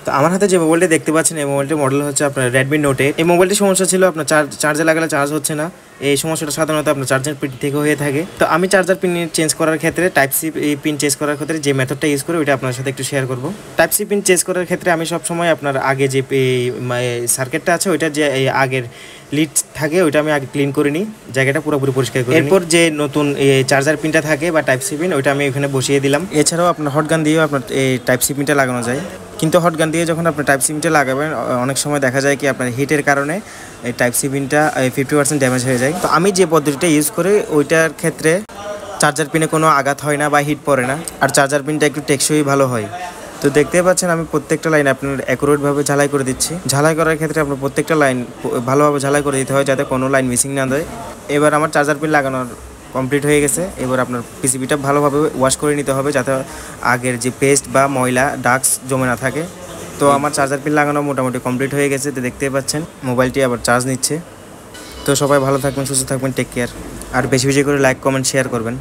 তো আমার হাতে যে মোবাইলটি দেখতে পাচ্ছেন এই মোবাইলটির মডেল হচ্ছে আপনার Redmi Note 8। এই মোবাইলটির সমস্যা ছিল আপনার চার্জে লাগালে চার্জ হচ্ছে না। এই সমস্যাটা সাধারণত আপনার চার্জার পিন থেকে হয়ে থাকে। তো আমি চার্জার পিন চেঞ্জ করার ক্ষেত্রে টাইপ সি পিন চেঞ্জ করার ক্ষেত্রে যে মেথডটা ইউজ করি ওইটা আপনার সাথে একটু শেয়ার করব। টাইপ সি পিন চেঞ্জ করার ক্ষেত্রে আমি সবসময় আপনার আগে যে সার্কিটটা আছে ওইটার যে আগের লিড থাকে ওইটা আমি আগে ক্লিন করে নিই, জায়গাটা পুরোপুরি পরিষ্কার করি। এরপর যে নতুন চার্জার পিনটা থাকে বা টাইপ সি পিন ওইটা আমি ওখানে বসিয়ে দিলাম। এছাড়াও আপনার হট গান দিয়েও আপনার এই টাইপ সি পিনটা লাগানো যায়, কিন্তু হট গান দিয়ে যখন আপনি টাইপ সি পিনটা লাগাবেন অনেক সময় দেখা যায় কি আপনার হিটের কারণে এই টাইপ সি পিনটা 50% ড্যামেজ হয়ে যায়। তো আমি যে পদ্ধতিটা ইউজ করি ওইটার ক্ষেত্রে চার্জার পিনে কোনো আঘাত হয় না বা হিট পড়ে না, আর চার্জার পিনটা একটু টেকসই ভালো হয়। তো দেখতে পাচ্ছেন আমি প্রত্যেকটা লাইন আপনার অ্যাকুরেটভাবে ঝালাই করে দিচ্ছি। ঝালাই করার ক্ষেত্রে আপনার প্রত্যেকটা লাইন ভালোভাবে ঝালাই করে দিতে হয় যাতে কোনো লাইন মিসিং না যায়। এবার আমার চার্জার পিন লাগানোর কমপ্লিট হয়ে গেছে। এবার আপনার পিসিবিটা ভালোভাবে ওয়াশ করে নিতে হবে যাতে আগের যে পেস্ট বা ময়লা ডাস্ট জমে না থাকে। তো আমার চার্জার পিন লাগানো মোটামুটি কমপ্লিট হয়ে গেছে। তো দেখতে পাচ্ছেন মোবাইলটি আবার চার্জ নিচ্ছে। তো সবাই ভালো থাকবেন, সুস্থ থাকবেন, টেক কেয়ার। আর বেশি বেশি করে লাইক, কমেন্ট, শেয়ার করবেন।